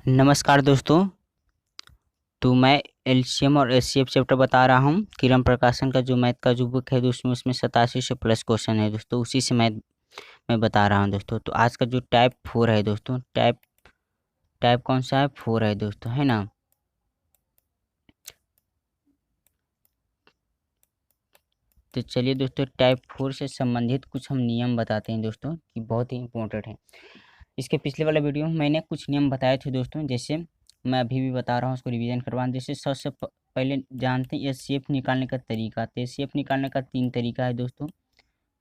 नमस्कार दोस्तों। तो मैं एलसीएम और एचसीएफ चैप्टर बता रहा हूँ। किरण प्रकाशन का जो मैथ का जो बुक है दोस्तों, उसमें 87 से प्लस क्वेश्चन है दोस्तों, उसी से मैं बता रहा हूँ दोस्तों। तो आज का जो टाइप 4 है दोस्तों, टाइप कौन सा है? 4 है दोस्तों, है ना। तो चलिए दोस्तों, टाइप 4 से संबंधित कुछ हम नियम बताते हैं दोस्तों, कि बहुत ही इंपॉर्टेंट है। इसके पिछले वाले वीडियो में मैंने कुछ नियम बताए थे दोस्तों, जैसे मैं अभी भी बता रहा हूँ, उसको रिवीजन करवाना। जैसे सबसे पहले जानते हैं एचसीएफ निकालने का तरीका। तो एचसीएफ निकालने का 3 तरीका है दोस्तों।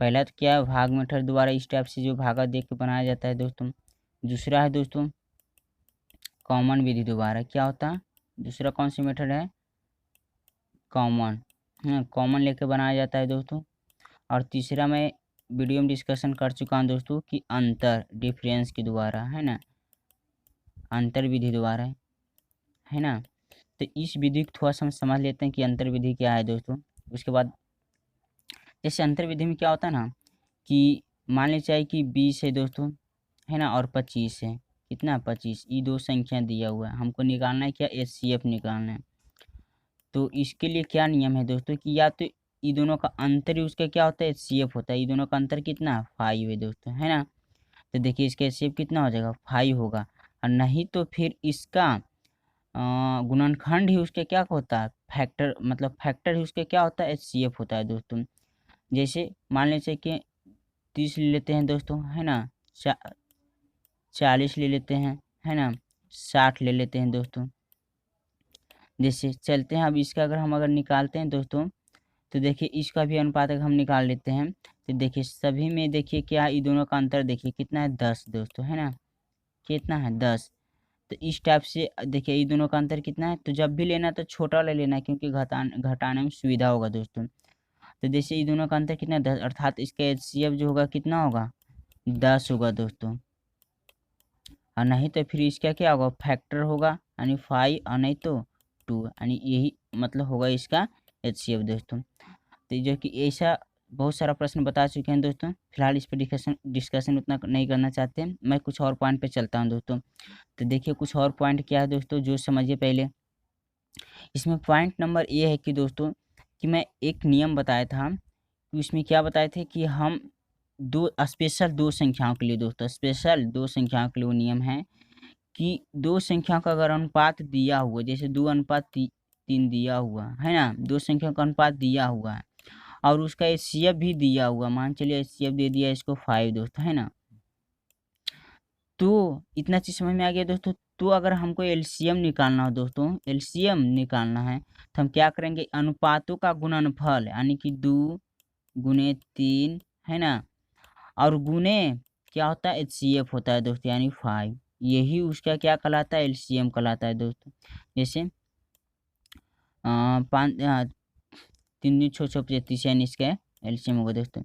पहला तो क्या है, भाग मेथड द्वारा इस टाइप से जो भागा देख के बनाया जाता है दोस्तों। दूसरा है दोस्तों कॉमन विधि द्वारा। क्या होता है दूसरा? कौन सी मेथड है? कॉमन, कॉमन लेके बनाया जाता है दोस्तों। और तीसरा मैं वीडियो में डिस्कशन कर चुका हूँ दोस्तों, कि अंतर डिफरेंस के द्वारा, है ना, अंतर विधि द्वारा, है ना। तो इस विधि को थोड़ा सा हम समझ लेते हैं कि अंतर विधि क्या है दोस्तों। उसके बाद जैसे अंतर विधि में क्या होता है ना, कि मान लीजिए चाहिए कि 20 है दोस्तों, है ना, और 25 है। कितना? 25। ये दो संख्या दिया हुआ है, हमको निकालना है क्या? एचसीएफ निकालना है। तो इसके लिए क्या नियम है दोस्तों, कि या तो ये दोनों का अंतर ही उसका क्या होता है? एचसीएफ होता है। ये दोनों का अंतर कितना? 5 है दोस्तों, है ना। तो देखिए इसका एचसीएफ कितना हो जाएगा? 5 होगा। और नहीं तो फिर इसका गुणनखंड ही उसके क्या होता है? फैक्टर, मतलब फैक्टर ही उसके क्या होता है? एचसीएफ होता है दोस्तों। जैसे मान लीजिए कि 30 ले लेते हैं दोस्तों, है ना, 40 ले लेते हैं, है ना, 60 ले लेते हैं दोस्तों। जैसे चलते हैं अब इसका अगर निकालते हैं दोस्तों, तो देखिए इसका भी अनुपात अगर हम निकाल लेते हैं, तो देखिए सभी में देखिए क्या, ये दोनों का अंतर देखिए कितना है? 10 दोस्तों, है ना। कितना है? 10। तो इस टाइप से देखिए ये दोनों का अंतर कितना है? तो जब भी लेना तो छोटा ले लेना है, क्योंकि घटाने में सुविधा होगा दोस्तों। तो जैसे ये दोनों का अंतर कितना है? 10, अर्थात इसका एचसीएफ जो होगा कितना होगा? 10 होगा दोस्तों। और नहीं तो फिर इसका क्या होगा? फैक्टर होगा, यानी 5, और नहीं तो 2, यानी यही मतलब होगा इसका एचसीएफ दोस्तों। तो जो कि ऐसा बहुत सारा प्रश्न बता चुके हैं दोस्तों, फिलहाल इस पर डिस्कशन उतना नहीं करना चाहते हैं। मैं कुछ और पॉइंट पे चलता हूं दोस्तों। तो देखिए कुछ और पॉइंट क्या है दोस्तों, जो समझिए पहले। इसमें पॉइंट नंबर ये है कि दोस्तों, कि मैं एक नियम बताया था, कि उसमें क्या बताए थे, कि हम स्पेशल दो संख्याओं के लिए दोस्तों, स्पेशल दो संख्याओं के लिए वो नियम है, कि दो संख्याओं का अगर अनुपात दिया हुआ, जैसे 2:3 दिया हुआ है ना, दो संख्याओं का अनुपात दिया हुआ है, और उसका एचसीएफ भी दिया हुआ, मान चलिए एचसीएफ दे दिया इसको 5 दोस्तों, है ना। तो इतना चीज समझ में आ गया दोस्तों। तो अगर हमको एलसीएम निकालना हो दोस्तों, एलसीएम निकालना है, तो हम क्या करेंगे? अनुपातों का गुणनफल, यानी कि 2 × 3, है ना, और गुने क्या होता है? एचसीएफ होता है दोस्तों, यानी 5। यही उसका क्या कहलाता है? एलसीएम कहलाता है दोस्तों। जैसे 3 3 6 6 35, यानी इसका एलसीएम होगा दोस्तों।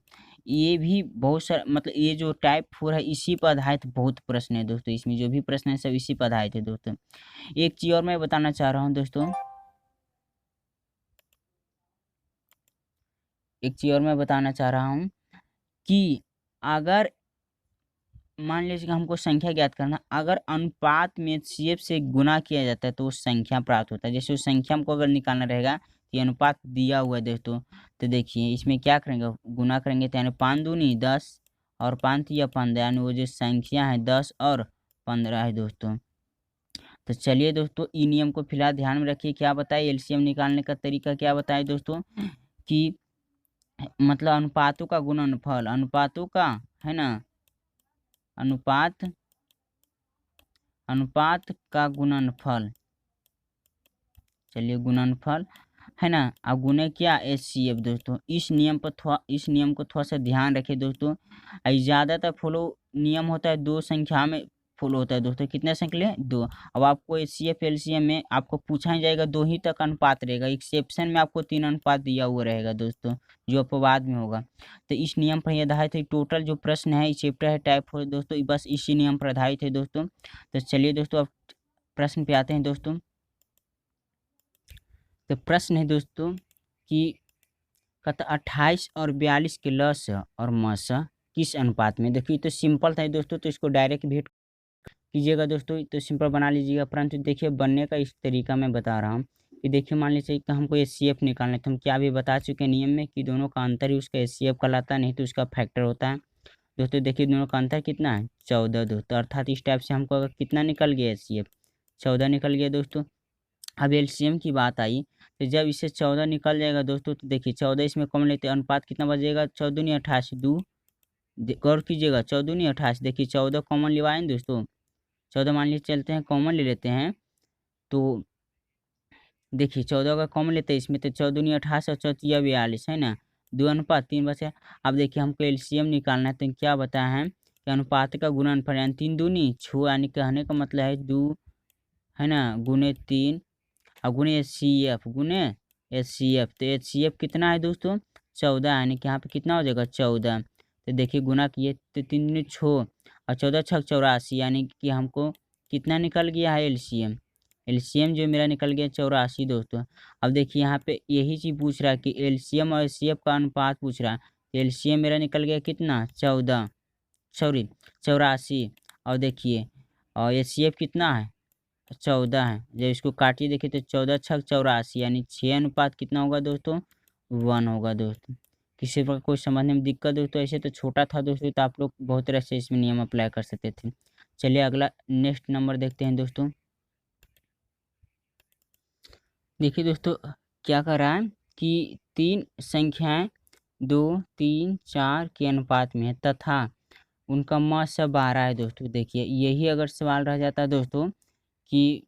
ये भी बहुत सारा, मतलब ये जो टाइप 4 है, इसी पर आधारित बहुत प्रश्न है दोस्तों। इसमें जो भी प्रश्न है सब इसी पर आधारित है दोस्तों। एक चीज और मैं बताना चाह रहा हूँ दोस्तों, एक चीज और मैं बताना चाह रहा हूँ, कि अगर मान लीजिए कि हमको संख्या ज्ञात करना, अगर अनुपात में एचसीएफ से गुना किया जाता है तो वो संख्या प्राप्त होता है। जैसे उस संख्या हमको अगर निकालना रहेगा, तो ये अनुपात दिया हुआ है दोस्तों। तो देखिए इसमें क्या करेंगे? गुना करेंगे, तो यानी 5 दूनी 10 और 5 तिया 15, यानी वो जो संख्या है 10 और 15 है दोस्तों। तो चलिए दोस्तों, ई नियम को फिलहाल ध्यान में रखिए। क्या बताए? एलसीएम निकालने का तरीका क्या बताए दोस्तों, कि मतलब अनुपातों का गुणनफल, अनुपातों का, है ना, अनुपात अनुपात का गुणनफल, चलिए गुणनफल, है ना, अब गुने क्या? एचसीएफ दोस्तों। इस नियम को थोड़ा सा ध्यान रखिए दोस्तों। ज़्यादातर फॉलो नियम होता है दो संख्या में फॉलो होता है दोस्तों। कितने संख्या लिए? 2। अब आपको एचसीएफ एलसीएम में आपको पूछा ही जाएगा 2 ही तक अनुपात रहेगा। एक्सेप्शन में आपको 3 अनुपात दिया हुआ रहेगा दोस्तों, जो अपवाद में होगा। तो इस नियम पर ही आधारित है टोटल जो प्रश्न है, इस चैप्टर है टाइप 4 दोस्तों, बस इसी नियम पर आधारित है दोस्तों। तो चलिए दोस्तों, अब प्रश्न पे आते हैं दोस्तों। तो प्रश्न है दोस्तों, कि कहता 28 और 42 के लस और मस किस अनुपात में? देखिए तो सिंपल था दोस्तों, तो इसको डायरेक्ट भी कीजिएगा दोस्तों तो सिंपल बना लीजिएगा। परंतु देखिए बनने का इस तरीका मैं बता रहा हूँ कि देखिए मान लीजिए कि हमको एचसीएफ निकालना है, तो हम क्या भी बता चुके हैं नियम में कि दोनों का अंतर ही उसका एचसीएफ कहलाता है, नहीं तो उसका फैक्टर होता है। दोस्तों देखिए दोनों का अंतर कितना है 14 दोस्तों, अर्थात इस टाइप से हमको अगर कितना निकल गया एचसीएफ 14 निकल गया दोस्तों। अब एलसीएम की बात आई तो जब इससे 14 निकल जाएगा दोस्तों तो देखिए 14 इसमें कॉमन लेते हैं, अनुपात कितना बचेगा 14 दूनी 88 दो, गौर कीजिएगा 14 दूनी 88, देखिए 14 कॉमन लिवाए ना दोस्तों, 14 मान लीजिए चलते हैं कॉमन ले लेते हैं तो देखिए 14 का कॉमन लेते हैं इसमें तो 14 दूनी 88 और 14 42 है ना, 2:3 बचे। अब देखिए हमको एलसीएम निकालना है तो क्या बताया है कि अनुपात का गुणनफल यानी 3 दूनी 6, यानी कहने का मतलब है 2 है ना गुने 3 और गुने एच सी एफ तो एच सी एफ कितना है दोस्तों 14, यानी कि यहाँ पे कितना हो जाएगा 14। तो देखिए गुना किए तो 3 दूनी 6 और 14 छक 84, यानी कि हमको कितना निकल गया है एलसीएम, एलसीएम जो मेरा निकल गया 84 दोस्तों। अब देखिए यहाँ पे यही चीज़ पूछ रहा है कि एलसीएम और एचसीएफ का अनुपात पूछ रहा है, एलसीएम मेरा निकल गया कितना 14 सॉरी 84, और देखिए और एचसीएफ कितना है 14 है। जब इसको काटिए देखिए तो 14 छक 84, यानी 6 अनुपात कितना होगा दोस्तों 1 होगा दोस्तों। किसी प्रकार कोई समझने में दिक्कत दोस्तों, ऐसे तो छोटा था दोस्तों तो आप लोग बहुत तरह से इसमें नियम अप्लाई कर सकते थे। चलिए अगला नेक्स्ट नंबर देखते हैं दोस्तों। देखिए दोस्तों क्या कर रहा है कि 3 संख्याएं 2 3 4 के अनुपात में है तथा उनका मध्य 12 है दोस्तों। देखिए यही अगर सवाल रह जाता है दोस्तों कि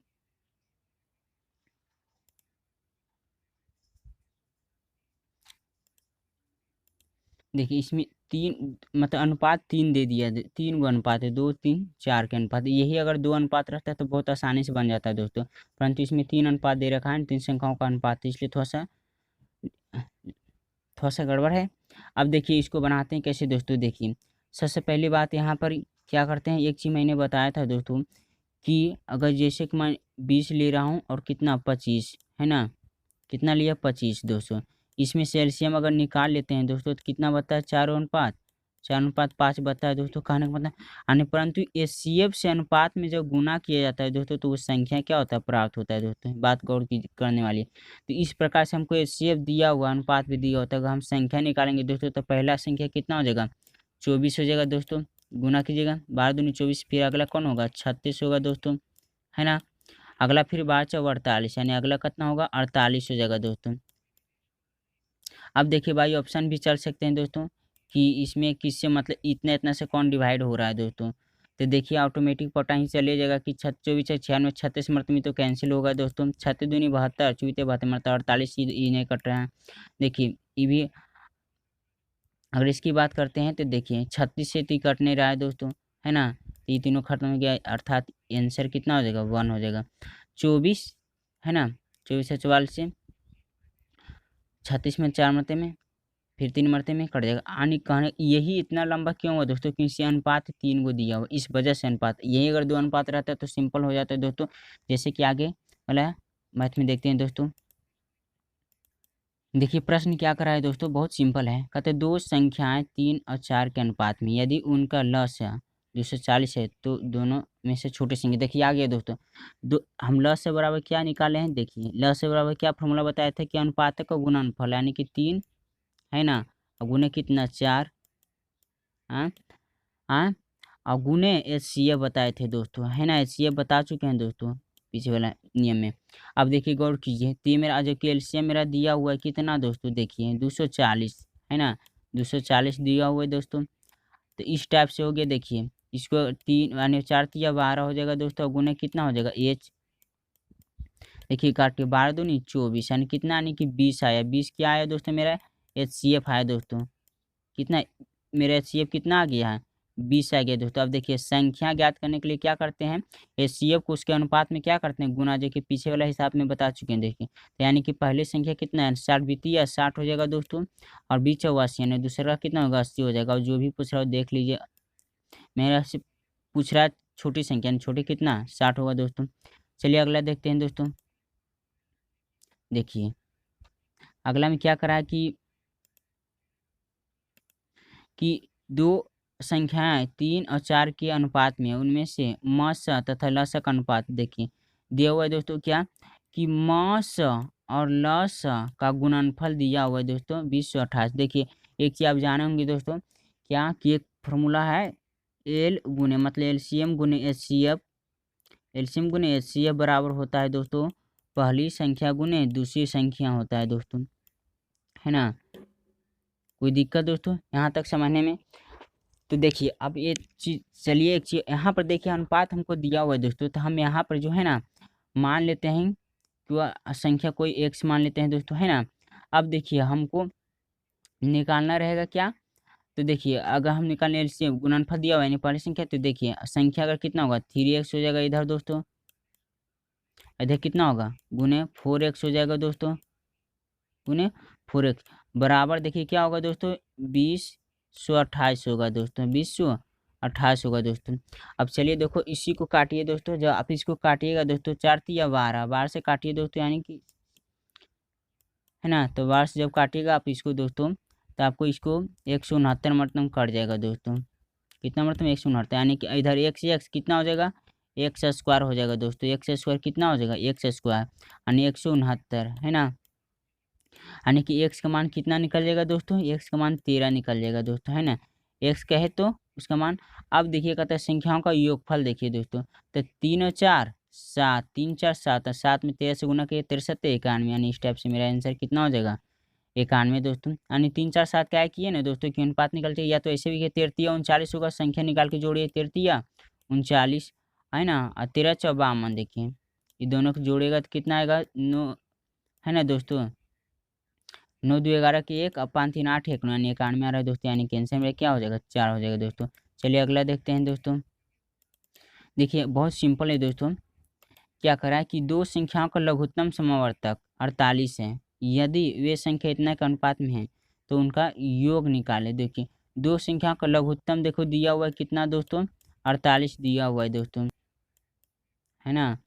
देखिए इसमें 3 मतलब अनुपात 3 दे दिया, 3 गो अनुपात है 2 3 4 के अनुपात, यही अगर 2 अनुपात रहता है तो बहुत आसानी से बन जाता है दोस्तों, परंतु इसमें 3 अनुपात दे रखा है 3 संख्याओं का अनुपात, इसलिए थोड़ा सा गड़बड़ है। अब देखिए इसको बनाते हैं कैसे दोस्तों, देखिए सबसे पहली बात यहाँ पर क्या करते हैं, एक चीज़ मैंने बताया था दोस्तों कि अगर जैसे कि मैं 20 ले रहा हूँ और कितना 25 है ना, कितना लिया 25 दोस्तों, इसमें से एलसीएम अगर निकाल लेते हैं दोस्तों तो कितना बनता है 4:5 बनता है दोस्तों, कहने का मतलब यानी परंतु एचसीएफ से अनुपात में जब गुना किया जाता है दोस्तों तो वो संख्या क्या होता है प्राप्त होता है दोस्तों, बात गौर की करने वाली है। तो इस प्रकार से हमको एचसीएफ दिया हुआ अनुपात भी दिया होता है, अगर हम संख्या निकालेंगे दोस्तों तो पहला संख्या कितना हो जाएगा 24 हो जाएगा दोस्तों, गुना कीजिएगा 12 दूनी 24, फिर अगला कौन होगा 36 होगा दोस्तों, है ना। अगला फिर 12 चौक 48, यानी अगला कितना होगा 48 हो जाएगा दोस्तों। अब देखिए भाई ऑप्शन भी चल सकते हैं दोस्तों कि इसमें किससे मतलब इतना इतना से कौन डिवाइड हो रहा है दोस्तों, तो देखिए ऑटोमेटिक पता ही चले जाएगा कि 24 96 36 मरतबे तो कैंसिल होगा दोस्तों, 36 दूनी 72 चौबीस 72 मतलब 48 ही नहीं कट रहे हैं। देखिए ये भी अगर इसकी बात करते हैं तो देखिए 36 से 3 कट नहीं रहा है दोस्तों, है ना, तो ये तीनों खत्म हो गया अर्थात आंसर कितना हो जाएगा 1 हो जाएगा। 24 है ना, 24 से 44 से 36 में 4 मरते में फिर 3 मरते में कट जाएगा, आने कहने यही इतना लंबा क्यों हुआ दोस्तों क्योंकि अनुपात 3 को दिया हुआ, इस वजह से अनुपात, यही अगर 2 अनुपात रहता है तो सिंपल हो जाता है दोस्तों। जैसे कि आगे वाला मैथ में देखते हैं दोस्तों, देखिए प्रश्न क्या करा है दोस्तों, बहुत सिंपल है, कहते हैं 2 संख्याएं 3 और 4 के अनुपात में यदि उनका लसागु 240 है तो दोनों में से छोटी संख्या, देखिए आ गया दोस्तों, दो हम लसागु से बराबर क्या निकाले हैं, देखिए लसागु से बराबर क्या फॉर्मूला बताया था कि अनुपात का गुणनफल यानी कि 3 है ना, और गुने कितना 4 हाँ हाँ, और गुने एचसीएफ बताए थे दोस्तों, है ना, एचसीएफ बता चुके हैं दोस्तों पीछे वाला नियम में। अब देखिए गौर कीजिए तो ये मेरा जो कि एलसीएम मेरा दिया हुआ है कितना दोस्तों, देखिए 240 है ना, 240 दिया हुआ है दोस्तों, तो इस टाइप से हो गया। देखिए इसको 3 यानी 4 तिया 12 हो जाएगा दोस्तों, गुने कितना हो जाएगा एच, देखिए काट के 12 दूनी 24 यानी कितना, यानी कि 20 आया, 20 क्या आया दोस्तों मेरा एचसीएफ आया दोस्तों, कितना मेरा एचसीएफ कितना आ गया है 20 आ गया दोस्तों। अब देखिए संख्या ज्ञात करने के लिए क्या करते हैं, एचसीएफ को उसके अनुपात में क्या करते हैं गुना, जो कि पीछे वाला हिसाब में बता चुके हैं। देखिए तो यानी कि पहली संख्या कितना है 60 बीती 60 हो जाएगा दोस्तों, और 20 84 यानी दूसरा का कितना होगा 80 हो जाएगा, और जो भी पूछ रहा हो देख लीजिए, मेरा से पूछ रहा है छोटी संख्या यानी छोटी कितना 60 होगा दोस्तों। चलिए अगला देखते हैं दोस्तों, देखिए अगला में क्या करा है कि दो संख्याएं 3 और 4 के अनुपात में है, उनमें से म स तथा ल स का अनुपात देखिए दिया हुआ है दोस्तों क्या कि म स और ल स का गुणनफल दिया हुआ है दोस्तों 2028। देखिए एक चीज आप जाने होंगे दोस्तों क्या कि एक फॉर्मूला है एल गुने मतलब एलसीएम गुने एचसीएफ। एलसीएम गुने एचसीएफ बराबर होता है दोस्तों पहली संख्या गुने दूसरी संख्या होता है दोस्तों, है ना। कोई दिक्कत दोस्तों यहाँ तक समझने में? तो देखिए अब ये चीज चलिए एक चीज यहाँ पर देखिए अनुपात हमको दिया हुआ है दोस्तों, तो हम यहाँ पर जो है ना मान लेते हैं कि वह संख्या कोई एक्स मान लेते हैं दोस्तों, है ना। अब देखिए हमको निकालना रहेगा क्या, तो देखिए अगर हम निकालने एलसीएम गुणनफल दिया हुआ है पहली संख्या, तो देखिए संख्या अगर कितना होगा 3x हो जाएगा इधर दोस्तों, इधर कितना होगा गुने 4x हो जाएगा दोस्तों, गुने 4x बराबर देखिए क्या होगा दोस्तों 2028 होगा दोस्तों, 2028 होगा दोस्तों। अब चलिए देखो इसी को काटिए दोस्तों, जब आप इसको काटिएगा दोस्तों 4 तिया 12, 12 से काटिए दोस्तों यानी कि, है ना। तो 12 से जब काटिएगा आप इसको दोस्तों तो आपको इसको 169 मतलब कट जाएगा दोस्तों, कितना मतलब 169 यानी कि इधर एक्स कितना हो जाएगा एक्स स्क्वायर हो जाएगा दोस्तों, एक्स स्क्वायर कितना हो जाएगा एक्स स्क्वायर यानी 169, है ना। यानी कि एक्स का मान कितना निकल जाएगा दोस्तों, एक्स का मान 13 निकल जाएगा दोस्तों, है ना। एक्स कहे तो उसका मान। अब देखिए कहता है संख्याओं का योगफल देखिए दोस्तों, तो 3 और 4 7, 3 4 7 और 7 में 13 से गुना किए 63 91, यानी इस टाइप से मेरा आंसर कितना हो जाएगा 91 दोस्तों। यानी 3 4 7 क्या किए ना दोस्तों कि अनुपात निकलते या तो ऐसे भी किए 33 39 होगा, संख्या निकाल के जोड़िए 33 39, है ना। और 13 52 देखिए ये दोनों को जोड़ेगा तो कितना आएगा 9, है ना दोस्तों। 9 2 11 की 1 अब 5 3 8 1 यानी 91 आ रहा है दोस्तों, यानी कि आंसर में क्या हो जाएगा 4 हो जाएगा दोस्तों। चलिए अगला देखते हैं दोस्तों। देखिए बहुत सिंपल है दोस्तों, क्या करा है कि दो संख्याओं का लघुत्तम समावर्तक 48 है, यदि वे संख्या इतना के अनुपात में है तो उनका योग निकाले। देखिए दो संख्याओं का लघुत्तम देखो दिया हुआ है कितना दोस्तों 48 दिया हुआ है दोस्तों, है ना।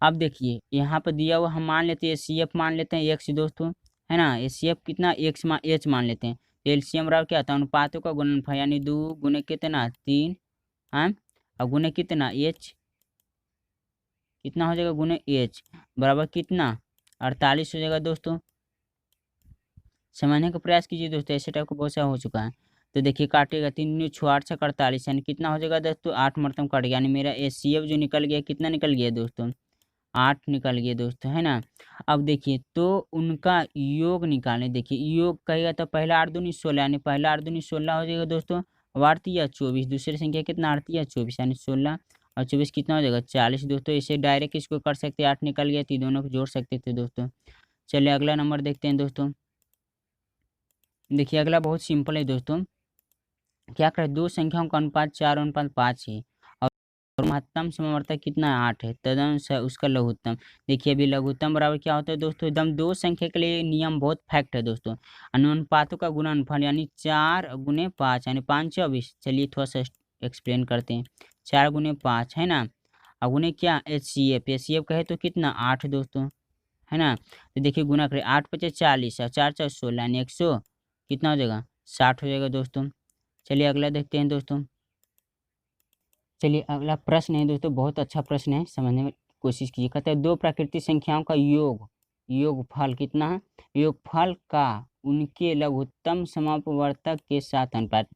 अब देखिए यहाँ पर दिया हुआ हम मान लेते हैं सी एफ मान लेते हैं एक्स दोस्तों, है ना। ए सी एफ कितना एक्स एच मान लेते हैं, एलसीएम बराबर क्या आता है अनुपातों का गुणनफल यानी 2 गुने कितना 3, हाँ और गुने कितना एच कितना हो जाएगा गुने एच बराबर कितना 48 हो जाएगा दोस्तों। समझने का प्रयास कीजिए दोस्तों, ऐसे टाइप का बहुत सा हो चुका है। तो देखिए काटेगा 3 6 8 से 48 यानी कितना हो जाएगा दोस्तों 8 मतलब कट गया, यानी मेरा एच सी एफ जो निकल गया कितना निकल गया दोस्तों 8 निकल गया दोस्तों, है ना। अब देखिए तो उनका योग निकालें, देखिए योग कहेगा तो पहला 8 दूनी 16 यानी पहला 8 दूनी 16 हो जाएगा दोस्तों, अब 8 या 24 दूसरी संख्या कितना 8 या 24 यानी 16 और 24 कितना हो जाएगा 40 दोस्तों। इसे डायरेक्ट इसको कर सकते हैं 8 निकल गया तो दोनों को जोड़ सकते थे दोस्तों। चलिए अगला नंबर देखते हैं दोस्तों। देखिए अगला बहुत सिंपल है दोस्तों, क्या करें दो संख्याओं का अनुपात 4 अनुपात 5 है और महत्तम समावर्तक कितना है 8 है, तदनुसार उसका लघुत्तम। देखिए अभी लघुत्तम बराबर क्या होता है दोस्तों, एकदम दो संख्या के लिए नियम बहुत फैक्ट है दोस्तों, अनुपातों का गुणनफल यानी 4 गुने 5 यानी 5 24। चलिए थोड़ा सा एक्सप्लेन करते हैं, 4 गुने 5 है ना, और गुने क्या एच सी एफ कहे तो कितना 8 दोस्तों, है ना। तो देखिए गुना करें 8 पचे 40 और 4 4 16 यानी 100 कितना हो जाएगा 60 हो जाएगा दोस्तों। चलिए अगला देखते हैं दोस्तों। चलिए अगला प्रश्न है दोस्तों, बहुत अच्छा प्रश्न है, समझने में कोशिश कीजिए। कहते हैं दो प्राकृतिक संख्याओं का योगफल कितना है, योगफल का उनके लघुत्तम समापवर्तक के साथ अनुपात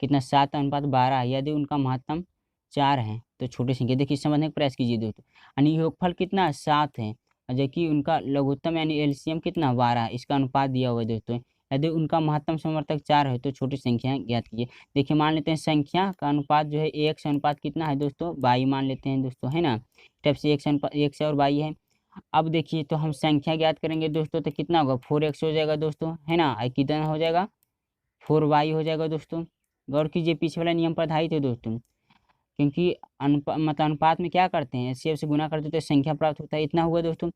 कितना 7 अनुपात 12 है, यदि उनका महत्तम 4 है तो छोटी संख्या। देखिए समझने का प्रयास कीजिए दोस्तों, यानी योगफल कितना 7 है और जबकि उनका लघुत्तम यानी एलसीएम कितना 12 है, इसका अनुपात दिया हुआ है दोस्तों। यदि उनका महत्तम समवर्तक 4 है तो छोटी संख्या ज्ञात कीजिए। देखिए मान लेते हैं संख्या का अनुपात जो है एक्स अनुपात कितना है दोस्तों 22 मान लेते हैं दोस्तों, है ना। टाइप से एक्स और 22 है। अब देखिए तो हम संख्या ज्ञात करेंगे दोस्तों तो कितना होगा 4x हो जाएगा दोस्तों, है ना। कितना हो जाएगा 4y हो जाएगा दोस्तों। गौर कीजिए पीछे वाला नियम पर आधारित है दोस्तों, क्योंकि मतलब अनुपात में क्या करते हैं एचसीएफ से गुना करते तो संख्या प्राप्त होता है, इतना हुआ दोस्तों।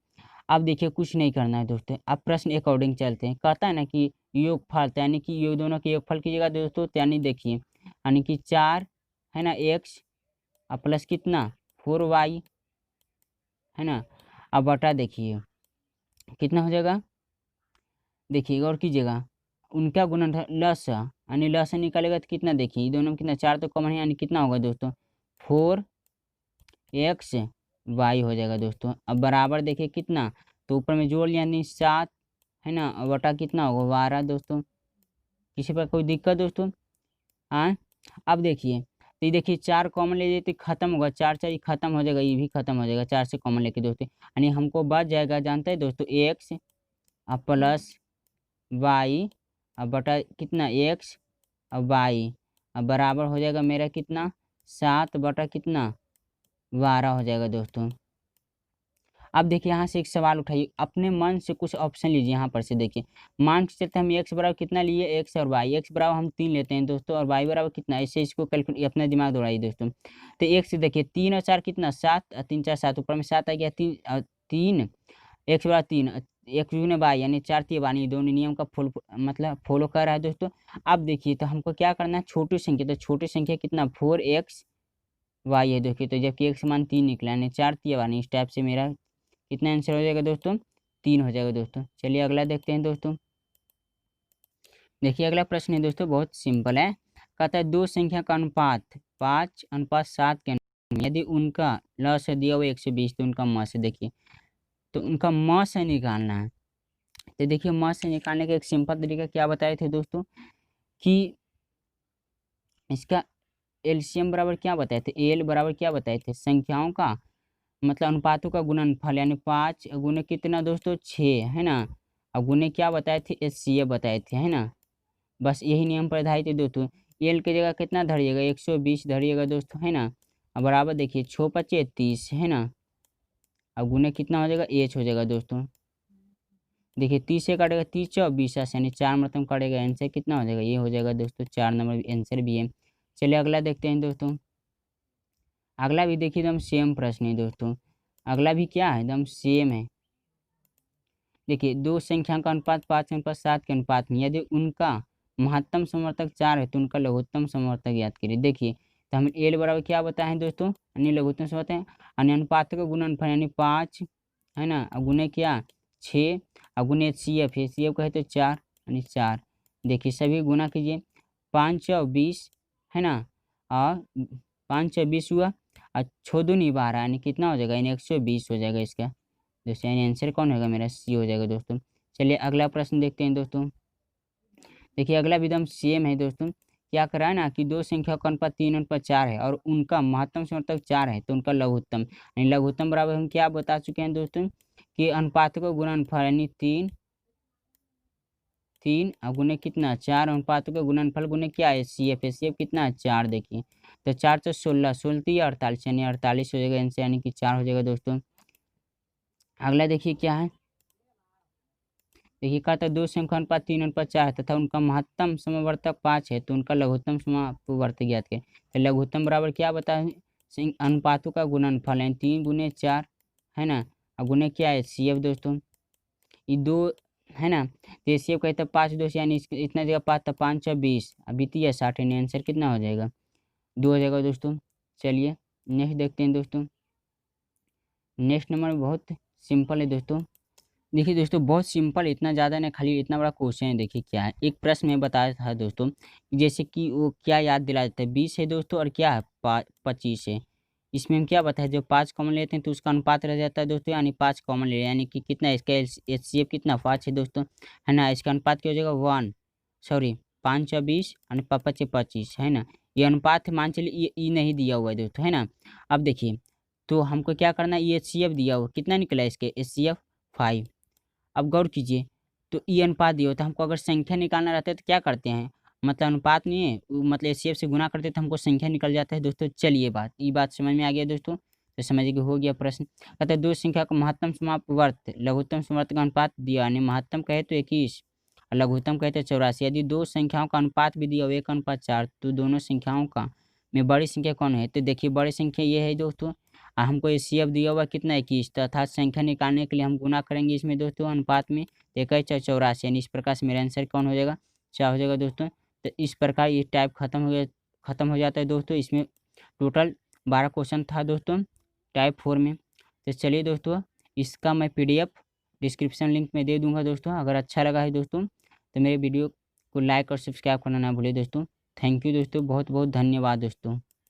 अब देखिए कुछ नहीं करना है दोस्तों, अब प्रश्न अकॉर्डिंग चलते हैं। कहता है ना कि योगफल यानी कि योग दोनों के योगफल कीजिएगा दोस्तों, तो यानी देखिए यानी कि 4 है ना एक्स और प्लस कितना 4y, है ना। अब बटा देखिए कितना हो जाएगा, देखिए गौर कीजिएगा उनका गुणनफल लस यानी ल से निकालेगा तो कितना, देखिए ये दोनों में कितना, 4 तो कॉमन है, यानी कितना होगा दोस्तों 4x y हो जाएगा दोस्तों। अब बराबर देखिए कितना, तो ऊपर में जोड़ लिया यानी 7 है ना, और बटा कितना होगा 12 दोस्तों। किसी पर कोई दिक्कत दोस्तों? हाँ। अब देखिए, तो ये देखिए 4 कॉमन ले लेते खत्म होगा, 4 4 ये खत्म हो जाएगा, ये भी खत्म हो जाएगा 4 से कॉमन लेके दोस्तों, यानी हमको बच जाएगा, जानते हैं दोस्तों, एक्स अब प्लस वाई अब बटा कितना एक्स अब वाई अब बराबर हो जाएगा मेरा कितना 7 बटा कितना 12 हो जाएगा दोस्तों। अब देखिए यहाँ से एक सवाल उठाइए, अपने मन से कुछ ऑप्शन लीजिए। यहाँ पर से देखिए, मान के चलते हम एक्स बराबर कितना लिए, एक्स और वाई, एक्स बराबर हम 3 लेते हैं दोस्तों, और वाई बराबर कितना, ऐसे इसको कैलकुलेट अपना दिमाग दौड़ाइए दोस्तों। तो एक से देखिए 3 और 4 कितना 7, 3 4 7, ऊपर में 7 आ गया, 3 एक्स बराबर 3, एक दूनी बाई यानी 4 3 बानी, दोनों नियम का फॉलो कर रहा है दोस्तों। अब देखिए तो हमको क्या करना है, छोटी संख्या, तो छोटी संख्या कितना 4x वाई है देखिए, तो जबकि x मान 3 निकला यानी 4 3 बानी, इस टाइप से मेरा कितना आंसर हो जाएगा दोस्तों 3 हो जाएगा दोस्तों। चलिए अगला देखते हैं दोस्तों। देखिए अगला प्रश्न है दोस्तों, बहुत सिंपल है। कहता है दो संख्या का अनुपात 5:7 के अनुपात यदि उनका ल से दिया हुआ 120, तो उनका म से देखिए, तो उनका म से निकालना है। तो देखिए म से निकालने का एक सिंपल तरीका क्या बताए थे दोस्तों, कि इसका एलसीएम बराबर क्या बताए थे, एल बराबर क्या बताए थे, संख्याओं का अनुपातों का गुणनफल, यानी 5 गुने कितना दोस्तों 6 है ना, और गुने क्या बताए थे एचसीएफ बताए थे है ना। बस यही नियम पर आधारित है दोस्तों। एल की जगह कितना धरिएगा 120 धरिएगा दोस्तों है ना, अब बराबर देखिए 6 5 30 है ना, अब गुने कितना हो जाएगा एच हो जाएगा दोस्तों। देखिए 30 से काटेगा 30 24 यानी 4 मतलब काटेगा, आंसर कितना हो जाएगा, ये हो जाएगा दोस्तों 4 नंबर आंसर भी है। चलिए अगला देखते हैं दोस्तों। अगला भी देखिए एकदम सेम प्रश्न है दोस्तों, अगला भी क्या है एकदम सेम है। देखिए दो संख्या का अनुपात 5:7 के अनुपात में यदि उनका महत्तम समवर्तक 4 है, तो उनका लघुत्तम समवर्तक याद करिए। देखिए तो हम एल बराबर क्या बताए हैं दोस्तों, यानी लघुत्तम समवर्तक यानी अनुपात का गुणनफल यानी 5 है ना, और गुने क्या 6, और गुने एचसीएफ, एचसीएफ कहे तो 4 यानी 4। देखिए सभी गुना कीजिए, 5 और 20 है ना, और 5 और 20 हुआ, और 6 दूनी 12 यानी कितना हो जाएगा, यानी 120 हो जाएगा इसका दोस्तों, यानी आंसर कौन होगा मेरा सी हो जाएगा दोस्तों। चलिए अगला प्रश्न देखते हैं दोस्तों। देखिए अगला भी एकदम सेम है दोस्तों, क्या करा है ना कि दो संख्या का अनुपात 3:4 है और उनका महत्तम समवर्तक 4 है, तो उनका लघुत्तम, यानी लघुत्तम बराबर हम क्या बता चुके हैं दोस्तों, कि अनुपात को गुणनफल यानी 3 3 और गुने कितना 4, अनुपात का गुणनफल गुने क्या है सी एफ कितना है 4। देखिए तो 4 से 16 16 48 यानी 48 हो जाएगा आंसर, यानी कि 4 हो जाएगा दोस्तों। अगला देखिए क्या है, देखिए कहता है दो संख्या अनुपात 3:4 तथा उनका महत्तम समवर्तक 5 है, तो उनका लघुत्तम समवर्तक ज्ञात करें। तो लघुत्तम बराबर क्या बता अनुपातों का गुणनफल है 3 गुने 4 है ना, और गुने क्या है सी दोस्तों, ये दो है ना, तो ये सी कहता है 5 2 से यानी इतना जगह 5 था 5 20 अभी 60 यानी आंसर कितना हो जाएगा 2 हो जाएगा दोस्तों। चलिए नेक्स्ट देखते हैं दोस्तों। नेक्स्ट नंबर बहुत सिंपल है दोस्तों। देखिए दोस्तों बहुत सिंपल, इतना ज़्यादा नहीं, खाली इतना बड़ा क्वेश्चन है। देखिए क्या है, एक प्रश्न में बताया था दोस्तों, जैसे कि वो क्या याद दिला देता है 20 है दोस्तों, और क्या है 25 है। इसमें हम क्या बताए, जब 5 कॉमन लेते हैं तो उसका अनुपात रह जाता है दोस्तों, यानी 5 कॉमन ले, यानी कि कितना इसका एचसीएफ कितना 5 है दोस्तों है ना, इसका अनुपात क्या हो जाएगा 1 सॉरी 5 और 20 और 5 25 है ना, ये अनुपात मान चलिए ये ई नहीं दिया हुआ है दोस्तों है ना। अब देखिए तो हमको क्या करना है, ये एचसीएफ दिया हुआ कितना निकला इसके एचसीएफ 5। अब गौर कीजिए, तो ई अनुपात दिया होता है, हमको अगर संख्या निकालना रहता है तो क्या करते हैं, अनुपात नहीं है एचसीएफ से गुना करते तो हमको संख्या निकल जाता है दोस्तों। चलिए ये बात समझ में आ गया दोस्तों, तो समझिए कि हो गया प्रश्न। कहते हैं दो संख्या का महत्तम समापवर्त लघुत्तम समवर्त का अनुपात दिया, यानी महत्तम कहे तो 21 और लघुत्तम कहते हैं 84। यदि दो संख्याओं का अनुपात भी दिया हो 1:4, तो दोनों संख्याओं का में बड़ी संख्या कौन है, तो देखिए बड़ी संख्या ये है दोस्तों, हमको एचसीएफ दिया हुआ कितना 21, तो अर्थात संख्या निकालने के लिए हम गुना करेंगे इसमें दोस्तों अनुपात में, तो 21 84 यानी इस प्रकार से मेरा आंसर कौन हो जाएगा 4 हो जाएगा दोस्तों। तो इस प्रकार ये टाइप खत्म हो जाता है दोस्तों। इसमें टोटल 12 क्वेश्चन था दोस्तों टाइप 4 में। तो चलिए दोस्तों इसका मैं PDF डिस्क्रिप्शन लिंक में दे दूँगा दोस्तों। अगर अच्छा लगा है दोस्तों तो मेरे वीडियो को लाइक और सब्सक्राइब करना ना भूलिए दोस्तों। थैंक यू दोस्तों, बहुत बहुत धन्यवाद दोस्तों।